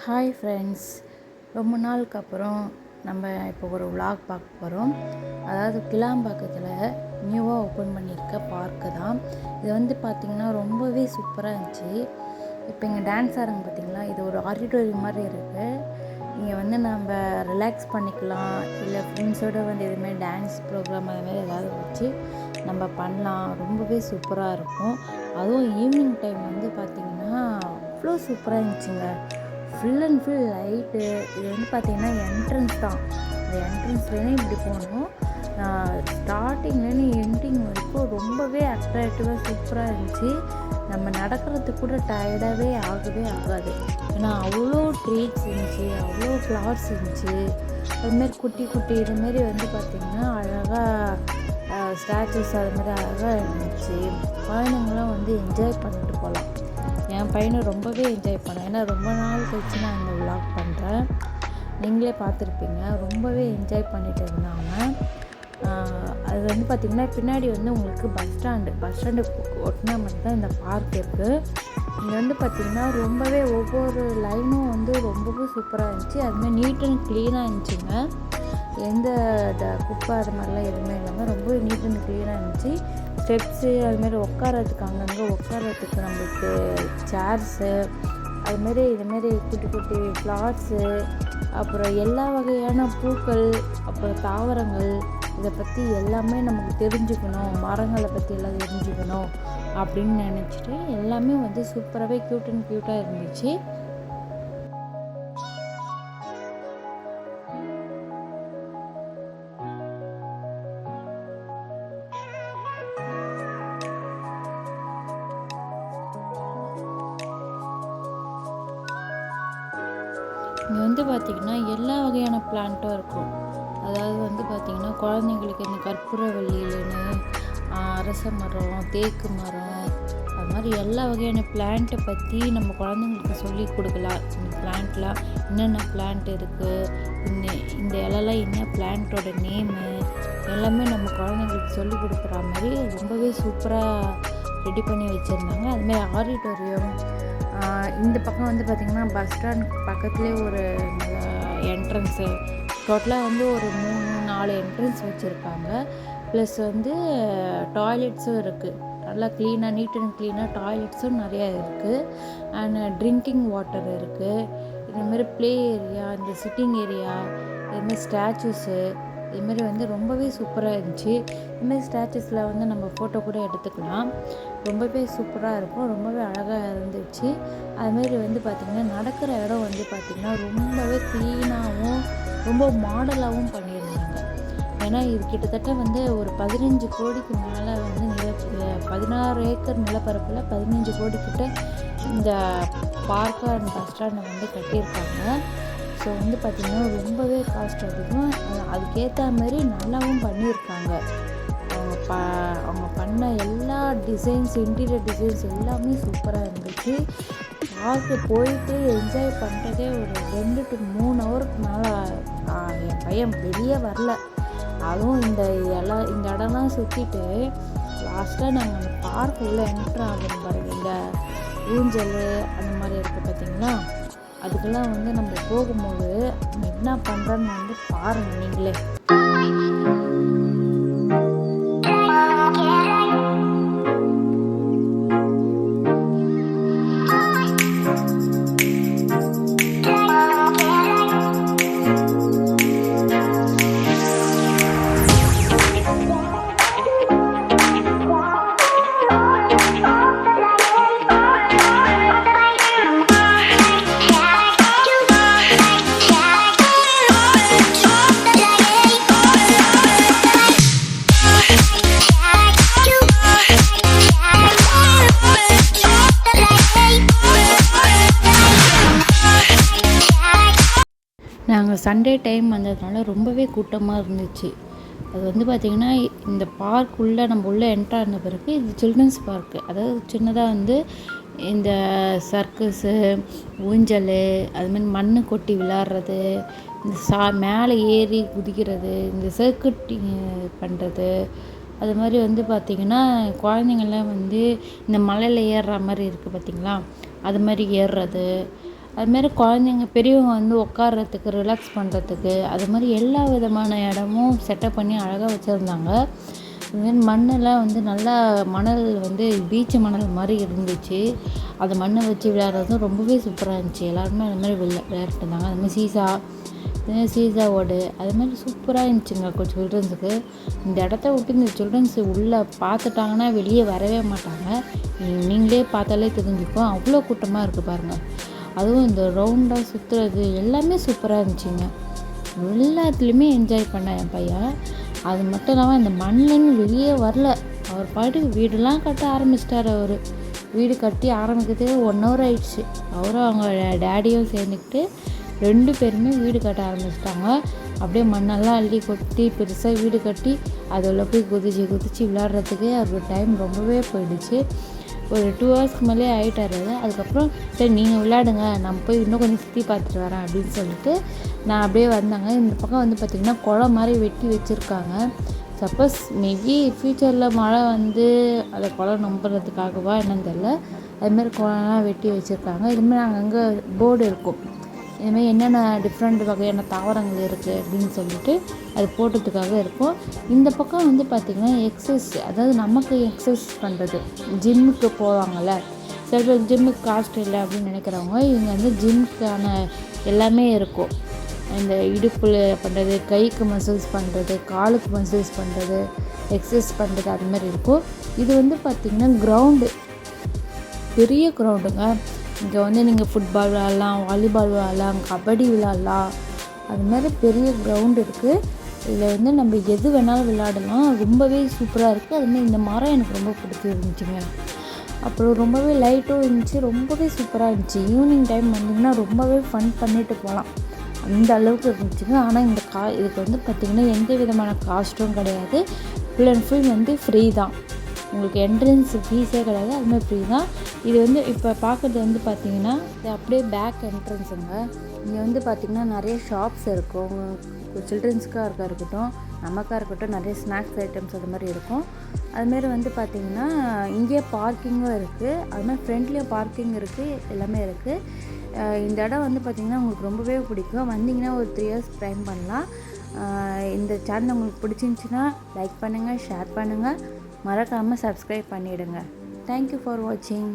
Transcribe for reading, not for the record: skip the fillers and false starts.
Hi friends, ரொம்ப நாளுக்கு அப்புறம் நம்ம இப்போ ஒரு vlog பார்க்க போகிறோம். அதாவது கிளாம்பாக்கத்தில் நியூவாக ஓப்பன் பண்ணியிருக்க பார்க்கு தான் இது. பார்த்திங்கன்னா ரொம்பவே சூப்பராக இருந்துச்சு. இப்போ இங்கே டான்ஸ் ஆடுறாங்க பார்த்திங்களா, இது ஒரு ஆடிட்டோரியம் மாதிரி இருக்குது. இங்கே நம்ம ரிலாக்ஸ் பண்ணிக்கலாம், இல்லை ஃப்ரெண்ட்ஸோடு எதுவுமே டான்ஸ் ப்ரோக்ராம் அதுமாதிரி ஏதாவது வச்சு நம்ம பண்ணலாம். ரொம்பவே சூப்பராக இருக்கும். அதுவும் ஈவினிங் டைம் பார்த்திங்கன்னா அவ்வளோ சூப்பராக இருந்துச்சுங்க. Full and full light. இது பார்த்திங்கன்னா என்ட்ரன்ஸ் தான். இந்த என்ட்ரன்ஸ்லேயே இப்படி போகணும். ஸ்டார்டிங்லேருந்து எண்டிங் வரைக்கும் ரொம்பவே அட்ராக்டிவாக சூப்பராக இருந்துச்சு. நம்ம நடக்கிறதுக்கு கூட டயர்டாகவே ஆகவே ஆகாது. ஏன்னா அவ்வளோ ட்ரீட்ஸ் இருந்துச்சு, அவ்வளோ ஃப்ளவர்ஸ் இருந்துச்சு. அதுமாரி குட்டி குட்டி இதுமாரி பார்த்திங்கன்னா அழகாக ஸ்டாச்சுஸ் அதுமாதிரி அழகாக இருந்துச்சு. குழந்தைங்களாம் என்ஜாய் பண்ணிட்டு போகலாம். என் பையனை ரொம்பவே என்ஜாய் பண்ணேன். ஏன்னா ரொம்ப நாள் கழிச்சு நான் இந்த விளாக் பண்ணுறேன். நீங்களே பார்த்துருப்பீங்க, ரொம்பவே என்ஜாய் பண்ணிட்டு இருந்தாங்க. அது பார்த்திங்கன்னா பின்னாடி உங்களுக்கு பஸ் ஸ்டாண்டு ஒட்டினா மட்டும்தான் இந்த பார்க் இருக்குது. இங்கே பார்த்திங்கன்னா ரொம்பவே ஒவ்வொரு லைனும் ரொம்பவே சூப்பராக இருந்துச்சு. அதுமாதிரி நீட் அண்ட் க்ளீனாக இருந்துச்சுங்க. எந்த குப்பை அது மாதிரிலாம் எதுவுமே இல்லாமல் ரொம்ப நீட் அண்ட் க்ளீனாக இருந்துச்சு. ஸ்டெப்ஸு அதுமாரி உட்காரத்துக்கு அங்கங்கே உட்காரத்துக்கு நம்மளுக்கு சேர்ஸு அதுமாரி இதுமாரி குட்டி குட்டி ஃப்ளார்ஸு, அப்புறம் எல்லா வகையான பூக்கள், அப்புறம் தாவரங்கள், இதை பற்றி எல்லாமே நமக்கு தெரிஞ்சுக்கணும், மரங்களை பற்றி எல்லாம் தெரிஞ்சுக்கணும் அப்படின்னு நினச்சிட்டு எல்லாமே சூப்பராகவே க்யூட்டாக இருந்துச்சு. இங்கே பார்த்திங்கன்னா எல்லா வகையான பிளான்ட்டும் இருக்கும். அதாவது பார்த்திங்கன்னா குழந்தைங்களுக்கு இந்த கற்பூரவல்லியிலன்னு அரச மரம், தேக்கு மரம், அது மாதிரி எல்லா வகையான பிளான்ட்டை பற்றி நம்ம குழந்தைங்களுக்கு சொல்லி கொடுக்கலாம். இந்த பிளான்ட்லாம் என்னென்ன பிளான்ட் இருக்குது, இந்த இலலாம் என்ன பிளான்ட்டோட நேமு, எல்லாமே நம்ம குழந்தைங்களுக்கு சொல்லி கொடுக்குற மாதிரி ரொம்பவே சூப்பராக ரெடி பண்ணி வச்சுருந்தாங்க. அதுமாதிரி ஆடிட்டோரியம் இந்த பக்கம் பார்த்திங்கன்னா பஸ் ஸ்டாண்ட் பக்கத்துலேயே ஒரு என்ட்ரன்ஸு டோட்டலாக ஒரு 3-4 என்ட்ரன்ஸ் வச்சுருக்காங்க. ப்ளஸ் டாய்லெட்ஸும் இருக்குது. நல்லா க்ளீனாக நீட் அண்ட் க்ளீனாக டாய்லெட்ஸும் நிறையா இருக்குது. அண்ட் ட்ரிங்கிங் வாட்டர் இருக்குது. இதுமாரி ப்ளே ஏரியா, இந்த சிட்டிங் ஏரியா, இதுமாரி ஸ்டாச்சுஸு, இதுமாரி ரொம்பவே சூப்பராக இருந்துச்சு. இதுமாரி ஸ்டாச்சுஸில் நம்ம ஃபோட்டோ கூட எடுத்துக்கலாம். ரொம்பவே சூப்பராக இருக்கும், ரொம்பவே அழகாக இருந்துச்சு. அதுமாரி பார்த்திங்கன்னா நடக்கிற இடம் பார்த்திங்கன்னா ரொம்பவே க்ளீனாகவும் ரொம்ப மாடலாகவும் பண்ணியிருந்தாங்க. ஏன்னா இது கிட்டத்தட்ட ஒரு 15 கோடிக்கு மேலே 16 ஏக்கர் நிலப்பரப்பில் 15 கோடி கிட்ட இந்த பார்க்கு அண்ட் பஸ் ஸ்டாண்டை கட்டியிருக்காங்க. ஸோ பார்த்திங்கன்னா ரொம்பவே காஸ்ட் அதிகம். அதுக்கேற்ற மாதிரி நல்லாவும் பண்ணியிருக்காங்க. அவங்க பண்ண எல்லா டிசைன்ஸ், இன்டீரியர் டிசைன்ஸ் எல்லாமே சூப்பராக இருந்துச்சு. பார்க்கு போயிட்டு என்ஜாய் பண்ணுறதே ஒரு 2 to 3 ஹவருக்கு மேலே என் பையன் வெளியே வரல. அதுவும் இந்த இடம்லாம் சுற்றிட்டு லாஸ்ட்டாக நாங்கள் அந்த பார்க் உள்ள என்ட்ரு ஆகணும் பாருங்கள். இந்த ஊஞ்சல் அந்த மாதிரி இருக்குது பார்த்திங்களா, அதுக்கெல்லாம் நம்ம போகும்போது என்ன பண்ணுறோன்னு பாருங்கள் நீங்களே. நாங்கள் சண்டே டைம் வந்ததுனால ரொம்பவே கூட்டமாக இருந்துச்சு. அது பார்த்திங்கன்னா இந்த பார்க் உள்ளே நம்ம உள்ளே என்ட்ரு ஆன பிறகு இது சில்ட்ரன்ஸ் பார்க்கு. அதாவது சின்னதாக இந்த சர்க்கஸு, ஊஞ்சல், அதுமாதிரி மண் கொட்டி விளாட்றது, இந்த மேலே ஏறி குதிக்கிறது, இந்த சர்க்கட்டிங் பண்ணுறது, அது மாதிரி பார்த்திங்கன்னா குழந்தைங்கள்லாம் இந்த மலையில் ஏறுற மாதிரி இருக்குது பார்த்திங்களா, அது மாதிரி ஏறுறது, அதுமாரி குழந்தைங்க பெரியவங்க வந்து உட்கார்றதுக்கு ரிலாக்ஸ் பண்ணுறதுக்கு அது மாதிரி எல்லா விதமான இடமும் செட்டப் பண்ணி அழகாக வச்சுருந்தாங்க. இதுமாரி மண்ணெல்லாம் வந்து நல்லா மணல் வந்து பீச் மணல் மாதிரி இருந்துச்சு. அந்த மண்ணை வச்சு விளையாடுறதும் ரொம்பவே சூப்பராக இருந்துச்சு. எல்லாருமே அது மாதிரி விளையாடிட்டு இருந்தாங்க. அதுமாதிரி சீசா ஓடு அது மாதிரி சூப்பராக இருந்துச்சுங்க சில்ட்ரன்ஸுக்கு. இந்த இடத்த விட்டு இந்த சில்ட்ரன்ஸ் உள்ளே பார்த்துட்டாங்கன்னா வெளியே வரவே மாட்டாங்க. நீங்களே பார்த்தாலே தெரிஞ்சுக்கும், அவ்வளோ கூட்டமாக இருக்குது பாருங்கள். அதுவும் இந்த ரவுண்டாக சுற்றுறது எல்லாமே சூப்பராக இருந்துச்சுங்க. எல்லாத்துலேயுமே என்ஜாய் பண்ணேன் என் பையன். அது மட்டும் இல்லாமல் இந்த மண்ணிலேருந்து வெளியே வரல. அவர் பாட்டுக்கு வீடெல்லாம் கட்ட ஆரம்பிச்சிட்டார். அவர் வீடு கட்டி ஆரம்பிக்கிறதுக்கு 1 hour ஆயிடுச்சு. அவரும் அவங்க டேடியும் சேர்ந்துக்கிட்டு 2 பேருமே வீடு கட்ட ஆரம்பிச்சிட்டாங்க. அப்படியே மண்ணெல்லாம் அள்ளி கொட்டி பெருசாக வீடு கட்டி அதில் போய் குதிச்சு விளையாடுறதுக்கே அவருக்கு டைம் ரொம்பவே போயிடுச்சு. ஒரு 2 hours மேலே ஆகிட்டார். அதுக்கப்புறம் சரி நீங்கள் விளையாடுங்க, நம்ம போய் இன்னும் கொஞ்சம் சுற்றி பார்த்துட்டு வரேன் அப்படின்னு சொல்லிட்டு நான் அப்படியே வந்தாங்க. இந்த பக்கம் வந்து பார்த்திங்கன்னா குளம் மாதிரி வெட்டி வச்சுருக்காங்க. சப்போஸ் மேபி ஃப்யூச்சரில் மழை வந்து அதை குளம் நம்புறதுக்காகவா என்னன்னு தெரில. அதுமாரி குளம்லாம் வெட்டி வச்சுருக்காங்க. இதுமாதிரி அங்கங்கே போர்டு இருக்கும், இதுமாதிரி என்னென்ன டிஃப்ரெண்ட் வகையான தாவரங்கள் இருக்குது அப்படின்னு சொல்லிட்டு அது போட்டதுக்காக இருக்கும். இந்த பக்கம் வந்து பார்த்திங்கன்னா எக்ஸசைஸ், அதாவது நமக்கு எக்ஸசைஸ் பண்ணுறது, ஜிம்முக்கு போவாங்கள்ல சில பேர், ஜிம்முக்கு காஸ்ட் இல்லை அப்படின்னு நினைக்கிறவங்க, இவங்க வந்து ஜிம்முக்கான எல்லாமே இருக்கும். இந்த இடுப்பில் பண்ணுறது, கைக்கு மசில்ஸ் பண்ணுறது, காலுக்கு மசில்ஸ் பண்ணுறது, எக்ஸசைஸ் பண்ணுறது அது மாதிரி இருக்கும். இது வந்து பார்த்திங்கன்னா கிரவுண்டு, பெரிய கிரவுண்டுங்க. இங்கே வந்து நீங்கள் ஃபுட்பால் விளாட்லாம், வாலிபால் விளாட்லாம், கபடி விளாட்லாம், அது மாதிரி பெரிய கிரவுண்டு இருக்குது. இதில் வந்து நம்ம எது வேணாலும் விளையாடலாம். ரொம்பவே சூப்பராக இருக்குது. அதுமாதிரி இந்த மரம் எனக்கு ரொம்ப பிடிச்சிருந்துச்சிங்க. அப்புறம் ரொம்பவே லைட்டும் இருந்துச்சு, ரொம்பவே சூப்பராக இருந்துச்சு. ஈவினிங் டைம் வந்திங்கன்னா ரொம்பவே ஃபன் பண்ணிட்டு போகலாம், அந்த அளவுக்கு இருந்துச்சுங்க. ஆனால் இந்த இதுக்கு வந்து பார்த்திங்கன்னா எந்த விதமான காஸ்ட்டும் கிடையாது. ஃபுல் அண்ட் ஃபுல் வந்து ஃப்ரீ தான். உங்களுக்கு என்ட்ரன்ஸ் ஃபீஸே கிடையாது, அதுமாதிரி ஃப்ரீ தான். இது வந்து இப்போ பார்க்குறது வந்து பார்த்திங்கன்னா இது அப்படியே பேக் என்ட்ரன்ஸுங்க. இங்கே வந்து பார்த்திங்கன்னா நிறைய ஷாப்ஸ் இருக்கும். சில்ட்ரன்ஸுக்காக இருக்கட்டும், நமக்காக இருக்கட்டும், நிறைய ஸ்நாக்ஸ் ஐட்டம்ஸ் அது மாதிரி இருக்கும். அதுமாரி வந்து பார்த்திங்கன்னா இங்கேயே பார்க்கிங்கும் இருக்குது, அதுமாதிரி ஃப்ரெண்ட்லேயும் பார்க்கிங் இருக்குது, எல்லாமே இருக்குது. இந்த இடம் வந்து பார்த்திங்கன்னா உங்களுக்கு ரொம்பவே பிடிக்கும். வந்தீங்கன்னா ஒரு 3 years ஸ்பெண்ட் பண்ணலாம். இந்த சேனல் உங்களுக்கு பிடிச்சிருந்துச்சின்னா லைக் பண்ணுங்கள், ஷேர் பண்ணுங்கள், மறக்காமல் சப்ஸ்கிரைப் பண்ணிவிடுங்க. தேங்க்யூ ஃபார் வாட்சிங்.